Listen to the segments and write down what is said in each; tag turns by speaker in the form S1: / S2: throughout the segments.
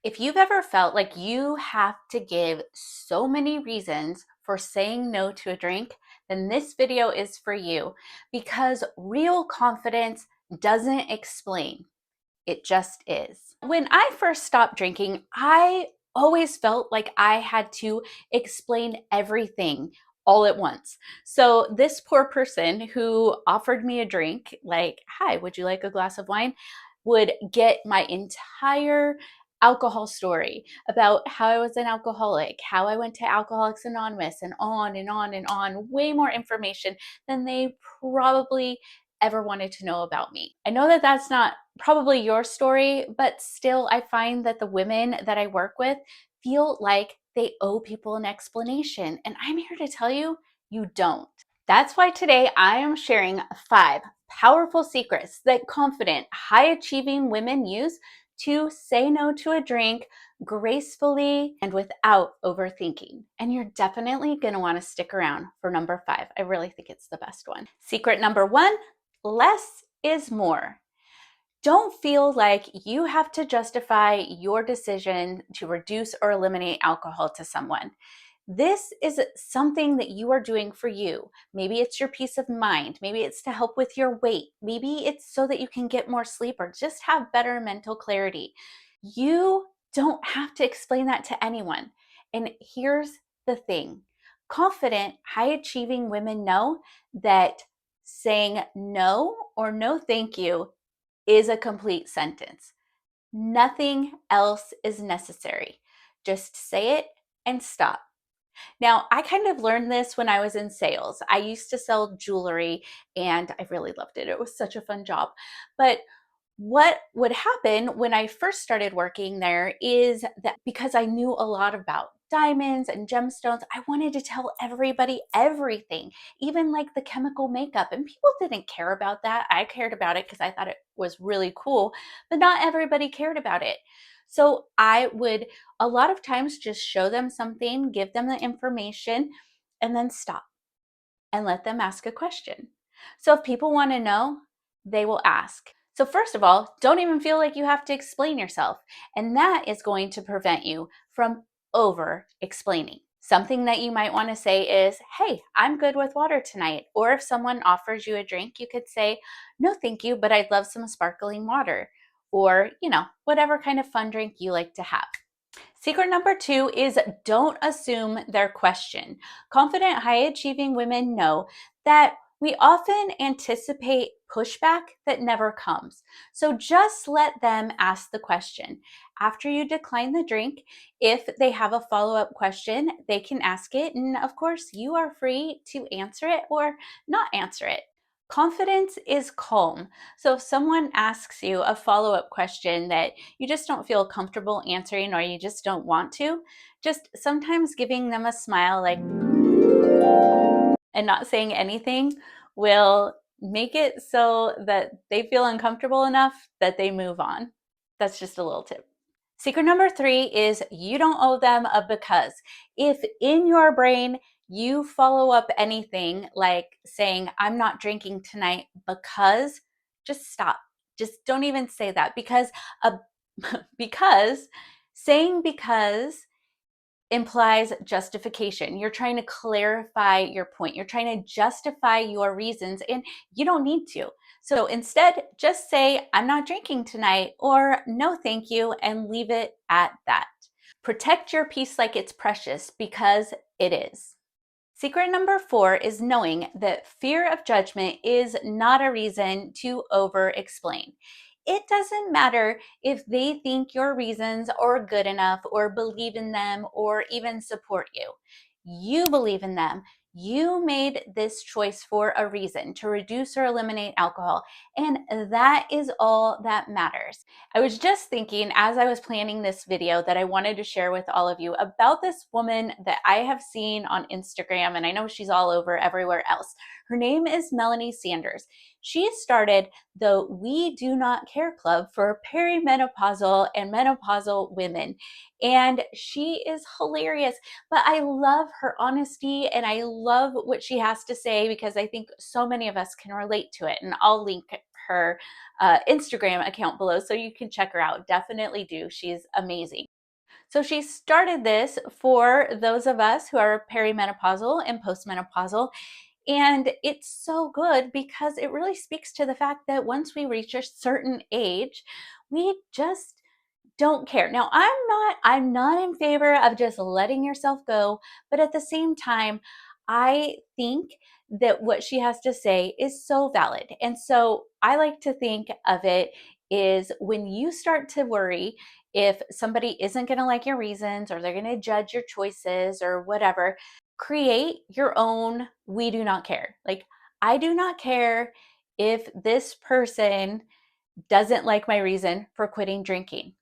S1: If you've ever felt like you have to give so many reasons for saying no to a drink, then this video is for you because real confidence doesn't explain. It just is. When I first stopped drinking, I always felt like I had to explain everything all at once. So this poor person who offered me a drink, like, "Hi, would you like a glass of wine?" would get my entire alcohol story about how I was an alcoholic, how I went to Alcoholics Anonymous, and on and on and on, way more information than they probably ever wanted to know about me. I know that that's not probably your story, but still, I find that the women that I work with feel like they owe people an explanation. And I'm here to tell you, you don't. That's why today I am sharing 5 powerful secrets that confident, high achieving women use to say no to a drink gracefully and without overthinking. And you're definitely going to want to stick around for number 5. I really think it's the best one. Secret number 1, less is more. Don't feel like you have to justify your decision to reduce or eliminate alcohol to someone. This is something that you are doing for you. Maybe it's your peace of mind. Maybe it's to help with your weight. Maybe it's so that you can get more sleep or just have better mental clarity. You don't have to explain that to anyone. And here's the thing. Confident, high achieving women know that saying no or no thank you is a complete sentence. Nothing else is necessary. Just say it and stop. Now, I kind of learned this when I was in sales. I used to sell jewelry and I really loved it. It was such a fun job. But what would happen when I first started working there is that because I knew a lot about diamonds and gemstones, I wanted to tell everybody everything, even like the chemical makeup. And people didn't care about that. I cared about it because I thought it was really cool, but not everybody cared about it. So I would a lot of times just show them something, give them the information, and then stop and let them ask a question. So if people want to know, they will ask. So first of all, don't even feel like you have to explain yourself. And that is going to prevent you from over explaining. Something that you might want to say is, "Hey, I'm good with water tonight." Or if someone offers you a drink, you could say, "No, thank you, but I'd love some sparkling water." Or, whatever kind of fun drink you like to have. Secret number 2 is don't assume their question. Confident, high achieving women know that we often anticipate pushback that never comes. So just let them ask the question. After you decline the drink, if they have a follow-up question, they can ask it. And of course, you are free to answer it or not answer it. Confidence is calm. So if someone asks you a follow-up question that you just don't feel comfortable answering or you just don't want to, just sometimes giving them a smile like and not saying anything will make it so that they feel uncomfortable enough that they move on. That's just a little tip. Secret number 3 is you don't owe them a because. If in your brain you follow up anything like saying, "I'm not drinking tonight because," just stop. Just don't even say that because a because saying because implies justification. You're trying to clarify your point. You're trying to justify your reasons, and you don't need to. So instead, just say, "I'm not drinking tonight," or "No, thank you," and leave it at that. Protect your peace like it's precious because it is. Secret number 4 is knowing that fear of judgment is not a reason to over-explain. It doesn't matter if they think your reasons are good enough or believe in them or even support you. You believe in them. You made this choice for a reason to reduce or eliminate alcohol, and that is all that matters. I was just thinking as I was planning this video that I wanted to share with all of you about this woman that I have seen on Instagram, and I know she's all over everywhere else. Her name is Melanie Sanders. She started the We Do Not Care Club for perimenopausal and menopausal women, and she is hilarious. But I love her honesty and I love what she has to say because I think so many of us can relate to it, and I'll link her Instagram account below so you can check her out. Definitely do. She's amazing. So she started this for those of us who are perimenopausal and postmenopausal. And it's so good because it really speaks to the fact that once we reach a certain age, we just don't care. Now, I'm not in favor of just letting yourself go, but at the same time, I think that what she has to say is so valid. And so I like to think of it is when you start to worry if somebody isn't going to like your reasons or they're going to judge your choices or whatever, create your own we do not care. Like, I do not care if this person doesn't like my reason for quitting drinking.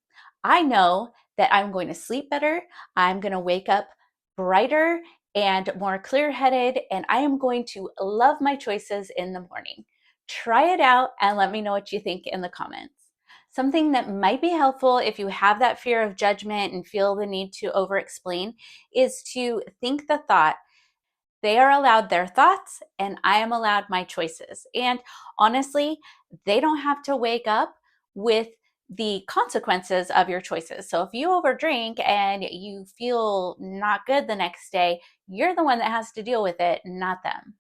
S1: I know that I'm going to sleep better. I'm going to wake up brighter and more clear headed, and I am going to love my choices in the morning. Try it out and let me know what you think in the comments. Something that might be helpful if you have that fear of judgment and feel the need to over explain is to think the thought, they are allowed their thoughts and I am allowed my choices. And honestly, they don't have to wake up with the consequences of your choices. So if you overdrink and you feel not good the next day, you're the one that has to deal with it, not them.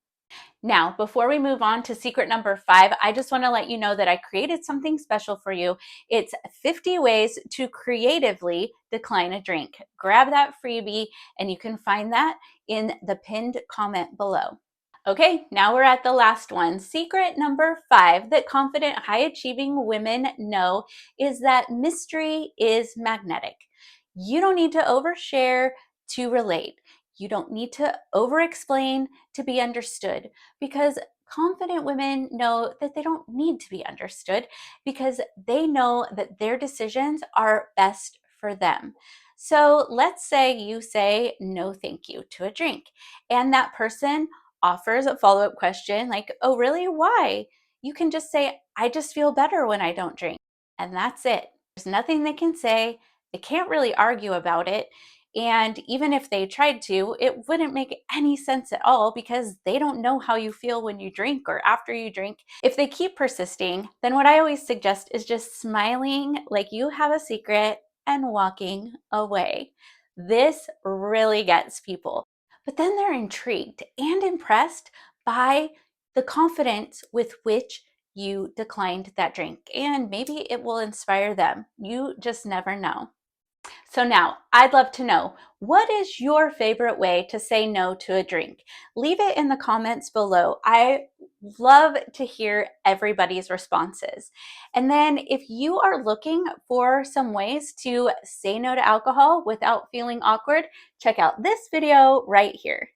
S1: Now, before we move on to secret number 5, I just want to let you know that I created something special for you. It's 50 ways to creatively decline a drink. Grab that freebie and you can find that in the pinned comment below. Okay, now we're at the last one. Secret number 5 that confident, high achieving women know is that mystery is magnetic. You don't need to overshare to relate. You don't need to over explain to be understood, because confident women know that they don't need to be understood because they know that their decisions are best for them. So let's say you say no thank you to a drink and that person offers a follow-up question like, oh, really? Why? You can just say, I just feel better when I don't drink. And that's it. There's nothing they can say. They can't really argue about it. And even if they tried to, it wouldn't make any sense at all because they don't know how you feel when you drink or after you drink. If they keep persisting, then what I always suggest is just smiling like you have a secret and walking away. This really gets people. But then they're intrigued and impressed by the confidence with which you declined that drink. And maybe it will inspire them. You just never know. So now I'd love to know, what is your favorite way to say no to a drink? Leave it in the comments below. I love to hear everybody's responses. And then if you are looking for some ways to say no to alcohol without feeling awkward, check out this video right here.